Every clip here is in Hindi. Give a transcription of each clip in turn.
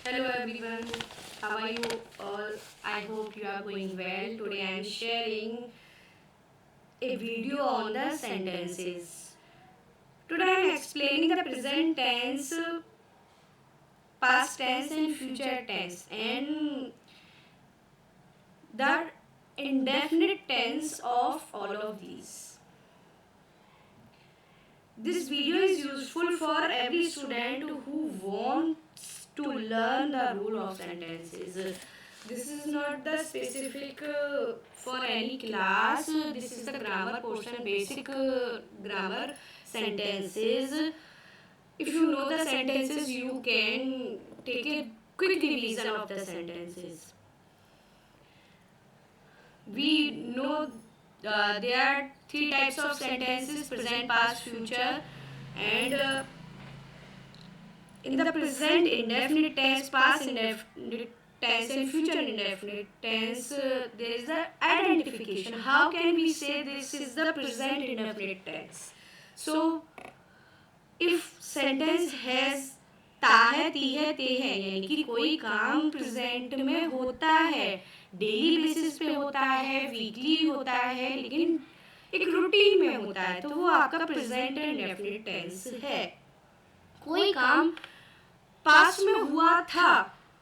Hello everyone, how are you all? I hope you are going well. Today I am sharing a video on the sentences. Today I am explaining the present tense, past tense and future tense and the indefinite tense of all of these. This video is useful for every student who wants to learn the rule of sentences. This is not the specific for any class. This is the grammar portion, basic grammar sentences. If you know the sentences, you can take a quick revision of the sentences. We know there are three types of sentences: present, past, future. And in the present indefinite tense, past indefinite tense and future indefinite tense, there is the identification. How can we say this is the present indefinite tense? So if sentence has ता है, ती है, ते है, यानी कि कोई काम प्रेजेंट में होता है, डेली बेसिस पे होता है, वीकली होता है, लेकिन एक रूटीन में होता है, तो वो आपका प्रेजेंट इंडेफिनिट टेंस है. कोई काम पास्ट में हुआ था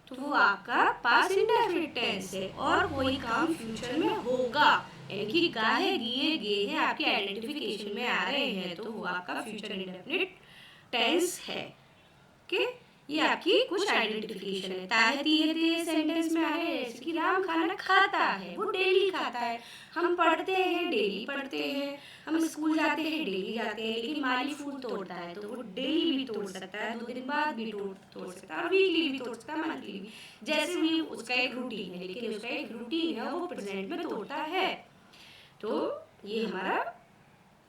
तो वो आपका पास्ट इंडेफिनिट टेंस है. और कोई काम फ्यूचर में होगा, यानी कि गाहे, गिए, गे है आपके आइडेंटिफिकेशन में आ रहे हैं, तो वो आपका फ्यूचर इंडेफिनिट टेंस है. ओके, ये आपकी कुछ आइडेंटिफिकेशन है. ताहती सेंटेंस में आ रहे हैं, जैसे कि राम खाना खाता है, वो डेली खाता है. हम पढ़ते हैं, डेली पढ़ते हैं. हम स्कूल जाते हैं, डेली जाते हैं. लेकिन माली फूल तोड़ता है तो वो डेली भी तोड़ सकता है, 2 दिन बाद भी तोड़ सकता है, वीकली भी तोड़ सकता है, मंथली भी. जैसे भी उसका एक रूटीन है, लेकिन उसका एक रूटीन है, वो प्रेजेंट में तोड़ता है. तो ये हमारा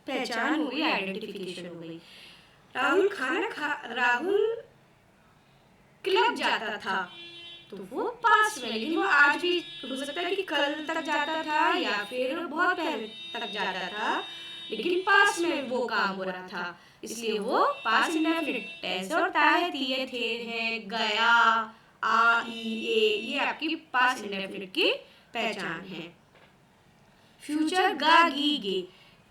पहचान हो गई, आइडेंटिफिकेशन हो गई. राहुल क्लब जाता था, तो वो पास्ट में, लेकिन वो आज भी हो सकता है कि कल तक जाता था या फिर बहुत पहले तक जाता था, लेकिन पास्ट में वो काम हो रहा था, इसलिए वो पास्ट इंडेफिनिट टेंस. और ताहे, तिये, थे, है, गया, आ, ई, ए, ये आपकी पास्ट इंडेफिनिट की पहचान है. फ्यूचर गा, गी, गे.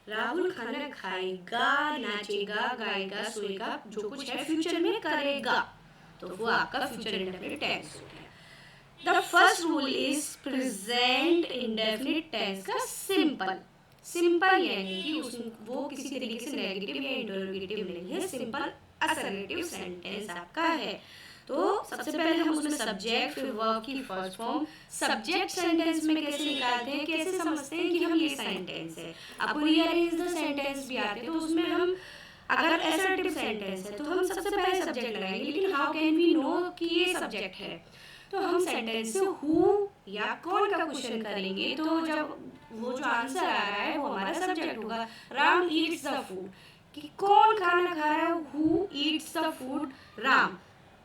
राहुल खाना खाएगा, नाचेगा, गाएगा, सोएगा, जो कुछ है फ्यूचर में करेगा, तो वो आपका फ्यूचर इंडेफिनिट टेंस हो गया. The first rule is present indefinite tense का सिंपल. सिंपल यानी कि वो किसी तरीके से नेगेटिव या इंटरोगेटिव नहीं है, सिंपल असर्टिव सेंटेंस आपका है. तो सबसे पहले हम उसमें सब्जेक्ट, फिर वर्ब की फर्स्ट फॉर्म. सब्जेक्ट सेंटेंस में कैसे निकालते हैं, कैसे समझते हैं कि हम ये सेंटेंस है. आपको रीअरेंज द सेंटेंस भी आते हैं, तो उसमें हम अगर असर्टिव सेंटेंस है तो हम सबसे पहले सब्जेक्ट लगाएंगे. लेकिन हाउ कैन वी नो कि ये सब्जेक्ट है, तो हम सेंटेंस से हु या कौन का क्वेश्चन करेंगे. तो जब वो जो आंसर आ रहा है वो हमारा सब्जेक्ट होगा. राम ईट्स द फूड, कि कौन खाना खा रहा है, who eats the food, Ram.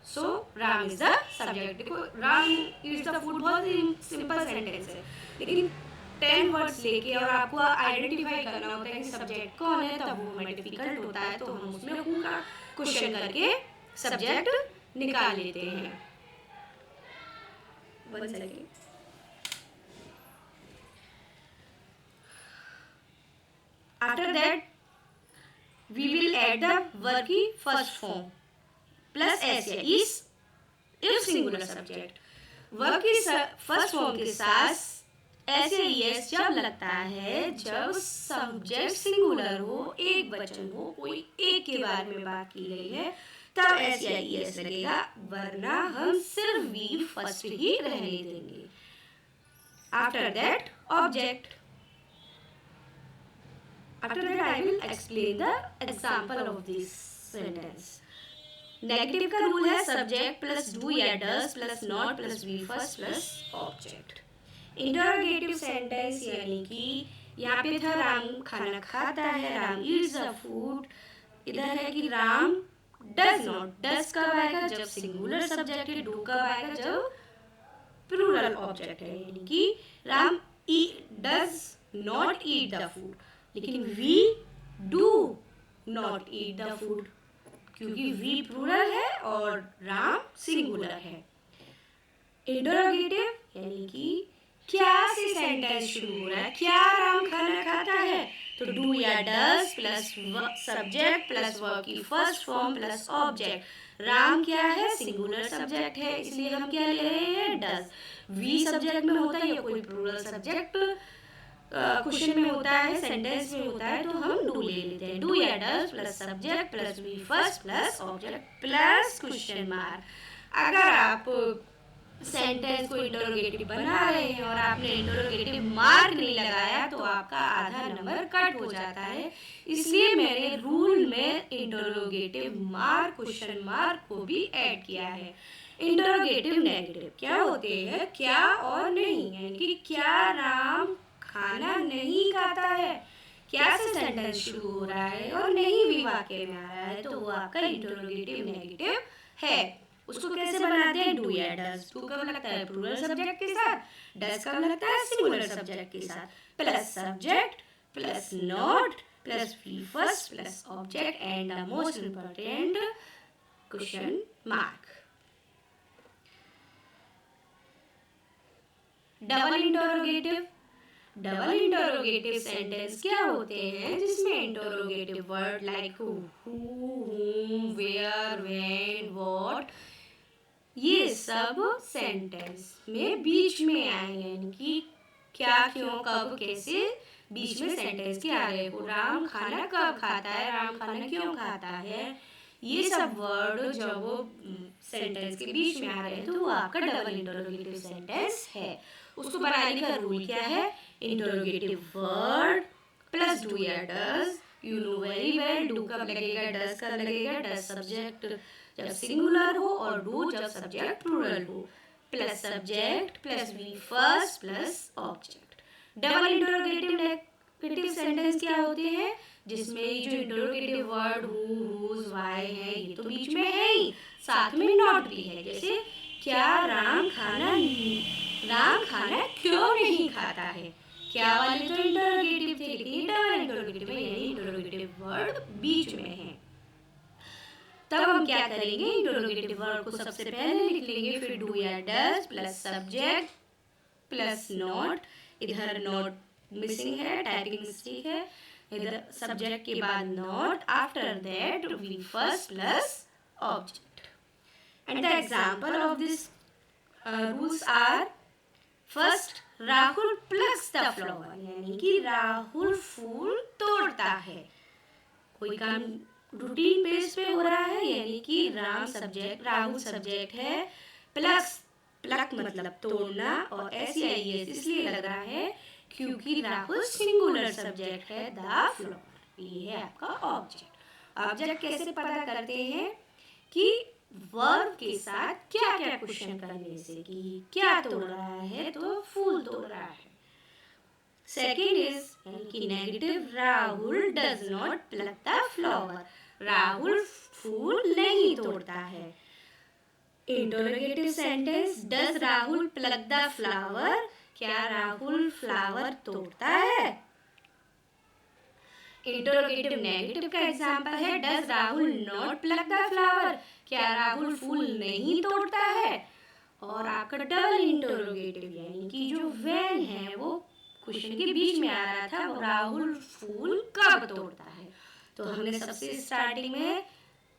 So Ram is the subject. देखो, राम ईट्स द फूड बहुत ही सिंपल सेंटेंस है, लेकिन 10 वर्ड्स लेके और आपको आइडेंटिफाई करना होता है कि सब्जेक्ट कौन है, तब वो हमें डिफिकल्ट होता है. तो हम उसमें हु का क्वेश्चन करके सब्जेक्ट निकाल लेते हैं. 1 second. After that we will add the verb की फर्स्ट फॉर्म प्लस एस या ES if singular subject. Verb की फर्स्ट फॉर्म के साथ ऐसे एस जब लगता है जब सब्जेक्ट सिंगुलर हो, एक वचन हो, कोई एक के बारे में बात की गई है, तब एस या एस लगेगा, वरना हम सिर्फ वी फर्स्ट ही रहने देंगे. After that object. After that I will explain the example of this sentence. Negative का रूल है सब्जेक्ट प्लस डू या does plus not plus V first plus object. Interrogative sentence यानी कि यहाँ पे था राम खाना खाता है, राम ईट्स द फूड. इधर है कि राम डज नॉट. डज कब आएगा, जब सिंगुलर सब्जेक्ट है. डू कब आएगा, जब प्लूरल ऑब्जेक्ट है. यानी कि Ram does not eat the food, लेकिन we do not eat the food, क्योंकि वी प्लूरल है और राम सिंगुलर है. इंटरोगेटिव यानी कि क्या से सेंटेंस शुरू हो रहा है, क्या राम खाना खाता है, तो डू या does plus subject plus verb की first form plus object. Ram क्या है, सिंगुलर सब्जेक्ट है, इसलिए हम क्या ले रहे हैं, डज। वी सब्जेक्ट में होता है या कोई प्लूरल सब्जेक्ट क्वेश्चन में होता है, सेंटेंस में होता है, तो हम डू ले लेते हैं। डू या does plus subject plus V first plus object plus question mark. अगर आप सेंटेंस को इंटरोगेटिव बना रहे हैं और आपने इंटरोगेटिव मार्क नहीं लगाया तो आपका आधा नंबर कट हो जाता है। इसलिए मैंने रूल में इंटरोगेटिव मार्क क्वेश्चन मार्क को भी ऐड किया है। इंटरोगेटिव नेगेटिव क्या होते हैं, क्या और नहीं, यानी कि क्या राम खाना नहीं खाता है, क्या से सेंटेंस शुरू हो रहा है और नहीं भी वाक्य में आ रहा है, तो वो आपका इंटरोगेटिव नेगेटिव है। उसको कैसे बनाते हैं, डू या डज। डू कब लगता है प्लूरल सब्जेक्ट के साथ, डज कब लगता है सिंगुलर सब्जेक्ट के साथ, plus subject plus not plus V first plus object and the most important question mark. Double interrogative. Double interrogative sentence क्या होते हैं जिसमें interrogative word like who, whom, where, when, what, ये सब सेंटेंस में बीच में आए, यानी कि क्या, क्यों, कब, कैसे बीच में सेंटेंस के आ रहे हो। राम खाना कब खाता है, राम खाना क्यों खाता है, ये सब वर्ड जब वो सेंटेंस के बीच में आ रहे हैं तो वो आपका डबल इंटरोगेटिव सेंटेंस है। उसको बनाने का रूल क्या है, इंटरोगेटिव वर्ड प्लस डू या does. You know very well, do कब लगेगा, डज कब लगेगा, डज सब्जेक्ट जब सिंगुलर हो और डू जब सब्जेक्ट प्लूरल हो, plus subject plus V first plus object. Double interrogative negative sentence क्या होते हैं, जिसमें जो interrogative word who, whose, why है ये तो बीच में है ही, साथ में नॉट भी है। जैसे क्या राम खाना क्यों नहीं खाता है, क्या वाले तो इंटरोगेटिव थे, लेकिन डबल इंटरोगेटिव है, यानी इंटरोगेटिव वर्ड बीच में है। तब हम क्या करेंगे, इंटरोगेटिव वर्ड को सबसे पहले लिख लेंगे, फिर डू या does plus subject plus not. इधर नॉट मिसिंग है, टाइपिंग मिस्टेक है, इधर सब्जेक्ट के बाद not, after that V first plus object. And the example of this rules are, first Rahul plucks the flower, यानी कि राहुल फूल तोड़ता है। कोई काम रूटीन बेस पे हो रहा है, यानी कि राम सब्जेक्ट, राहुल सब्जेक्ट है, प्लस प्लक मतलब तोड़ना, और SEIS इसलिए लग रहा है क्योंकि राहुल सिंगुलर सब्जेक्ट है, द फ्लावर ये है आपका ऑब्जेक्ट। ऑब्जेक्ट कैसे पता करते हैं कि वर्ब के साथ क्या क्या क्वेश्चन करने से, कि क्या तोड़ रहा है, तो फूल तोड़ रहा है। सेकेंड इज यानी कि negative, Rahul does not pluck the flower, Rahul फूल नहीं तोड़ता है। Interrogative sentence, does Rahul pluck the flower, क्या राहुल फ्लावर तोड़ता है। इंटरोगेटिव नेगेटिव का एग्जांपल है, does Rahul not pluck the flower, क्या राहुल फूल नहीं तोड़ता है। और आपका डबल इंटरोगेटिव यानी कि जो व्हेन है वो क्वेश्चन के बीच में आ रहा था, वो राहुल फूल कब तोड़ता है। तो हमने सबसे स्टार्टिंग में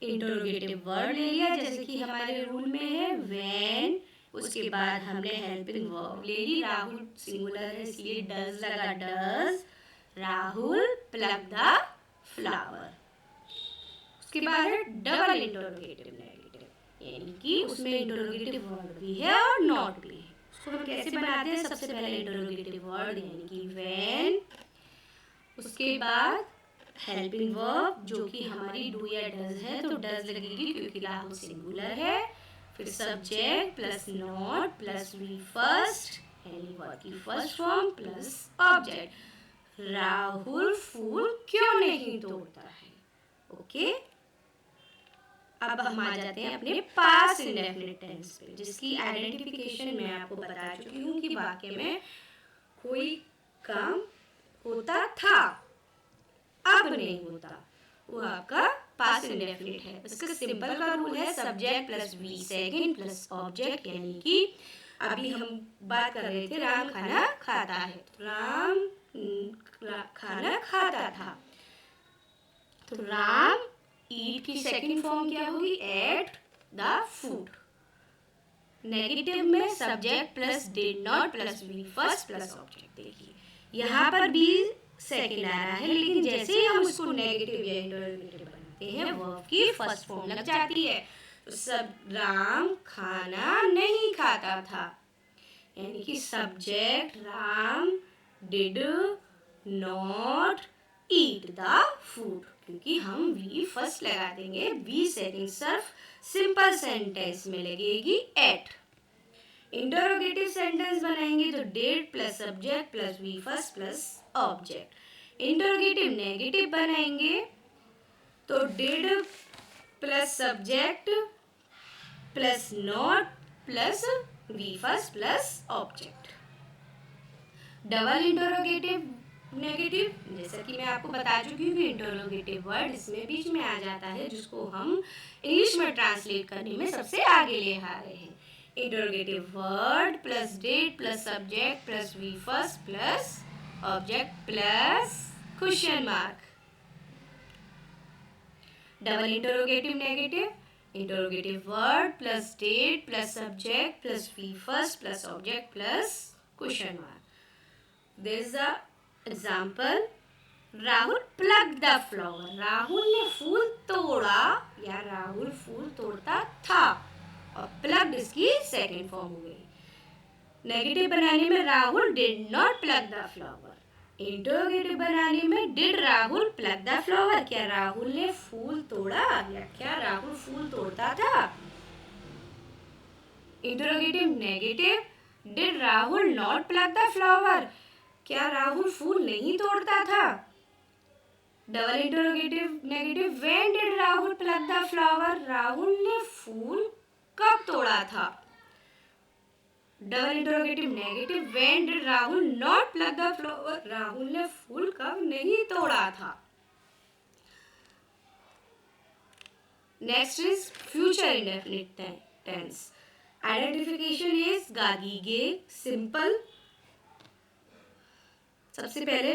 इंटरोगेटिव वर्ड ले लिया, जैसे कि हमारे रूल में है व्हेन, उसके बाद हमने हेल्पिंग वर्ब ले ली, राहुल सिंगुलर है इसलिए डज लगा, does Rahul pluck the flower. उसके बाद है डबल इंटरोगेटिव नेगेटिव, यानी कि उसमें इंटरोगेटिव वर्ड भी है और नॉट भी है। उसको हम कैसे बनाते हैं, सबसे पहले इंटरोगेटिव वर्ड यानी कि व्हेन, उसके बाद हेल्पिंग वर्ब जो कि हमारी डू या डज है, तो डज लगेगी क्योंकि राहुल सिंगुलर है, फिर subject plus not plus V first यानी वर्ड की first form plus object. Rahul फूल क्यों नहीं तोड़ता है। ओके, अब हम आ जाते हैं अपने पास्ट इंडेफिनिट टेंस पे, जिसकी आइडेंटिफिकेशन मैं आपको बता चुकी हूँ कि वाक्य में कोई काम होता था, अब नहीं होता, वो आपका पास्ट इंडेफिनिट है। इसका सिंपल का रूल है subject plus V second plus object, यानी कि अभी हम बात कर रहे थे राम खाना खाता है, तो राम खाना खाता था, तो राम ईट की सेकंड फॉर्म क्या होगी, एट द फूड। नेगेटिव में subject plus did not plus V first plus object. देखिए यहाँ पर बी सेकंड आ रहा है, लेकिन जैसे ही हम उसको नेगेटिव या इंटरोगेटिव बनाते हैं वर्ब की फर्स्ट फॉर्म लग जाती है। तो सब राम खाना नहीं खाता था, यानी कि subject Ram did not eat the food, क्योंकि हम वी फर्स्ट लगा देंगे, वी सेकंड सिर्फ सिंपल सेंटेंस में लगेगी एट। इंटरोगेटिव सेंटेंस बनाएंगे तो did plus subject plus V first plus object. Interrogative negative बनाएंगे तो did plus subject plus not plus V first plus object. Double interrogative negative, जैसा कि मैं आपको बता चुकी हूँ कि इंटरोगेटिव वर्ड इसमें बीच में आ जाता है, जिसको हम इंग्लिश में ट्रांसलेट करने में सबसे आगे ले आ रहे हैं। Interrogative word plus did plus subject plus V first plus object plus question mark. Double interrogative negative, interrogative word plus did plus subject plus V first plus object plus question mark. There is a example. Rahul plucked the flower. Rahul ने फूल तोड़ा या राहुल फूल तोड़ता था, और plucked इसकी सेकेंड फॉर्म हो गई। नेगेटिव बनाने में Rahul did not pluck the flower. Interrogative बनाने में did Rahul pluck the flower. क्या राहुल ने फूल तोड़ा या क्या राहुल फूल तोड़ता था। Interrogative negative, did Rahul not pluck the flower. क्या राहुल फूल नहीं तोड़ता था। Double interrogative negative, when did Rahul pluck the flower, Rahul ने फूल कब तोड़ा था। Double interrogative negative, when did Rahul not pluck the flower, Rahul ने फूल कब नहीं तोड़ा था। Next is future indefinite tense. Identification is गागीगे सिंपल। सबसे पहले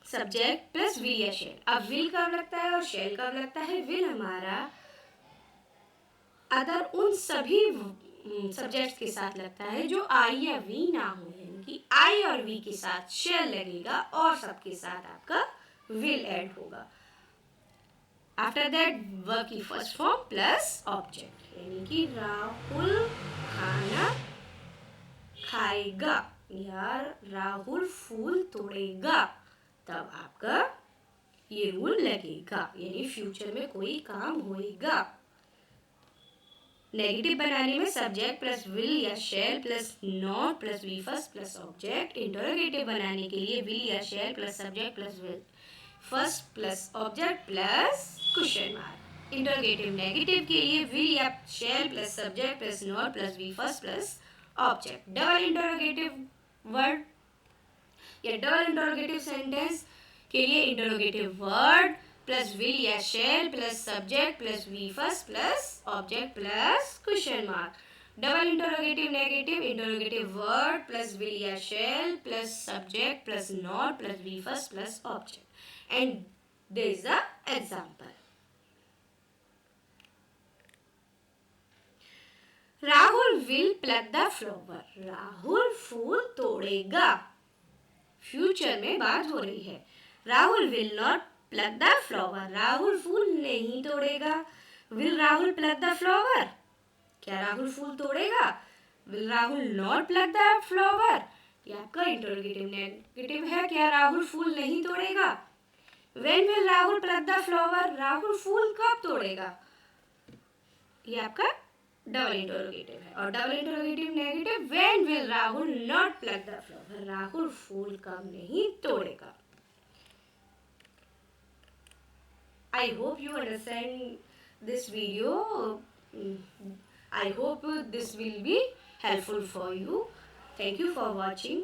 सब्जेक्ट प्लस विल या शेल। अब विल कब लगता है और शेल कब लगता है। विल हमारा अदर उन सभी सब्जेक्ट्स के साथ लगता है जो आई या वी ना हो, यानी कि आई और वी के साथ शेल लगेगा और सबके साथ आपका विल ऐड होगा। आफ्टर दैट वर्ब की फर्स्ट फॉर्म प्लस ऑब्जेक्ट, यानी कि राहुल खाना खाएगा या राहुल फूल तोड़ेगा, तब आपका ये रूल लगेगा, यानी फ्यूचर में कोई काम होएगा। नेगेटिव बनाने में सब्जेक्ट प्लस विल या shall plus not plus V first plus object. Interrogative बनाने के लिए विल या shall plus subject plus will first plus object plus question mark. Interrogative negative के लिए विल या shall plus subject plus not plus V first plus object. Double interrogative word या डबल इंटरोगेटिव सेंटेंस के लिए इंटरोगेटिव वर्ड प्लस विल या shall plus subject plus V first plus object plus question mark. Double interrogative negative, interrogative word plus will या shall plus subject plus not plus V first plus object. And there is a example. Rahul will pluck the flower, Rahul फूल तोड़ेगा। फ्यूचर में बात हो रही है। Rahul will not pluck the flower, Rahul फूल नहीं तोड़ेगा। Will Rahul pluck the flower, क्या राहुल फूल तोड़ेगा। Will Rahul not pluck the flower, ये आपका इंटरोगेटिव नेगेटिव है, क्या राहुल फूल नहीं तोड़ेगा। When will Rahul pluck the flower, Rahul फूल कब तोड़ेगा, ये आपका डबल इंटरोगेटिव है। और double interrogative negative, when will Rahul not pluck the flower, Rahul फूल कब नहीं तोड़ेगा। I hope you understand this video. I hope this will be helpful for you. Thank you for watching.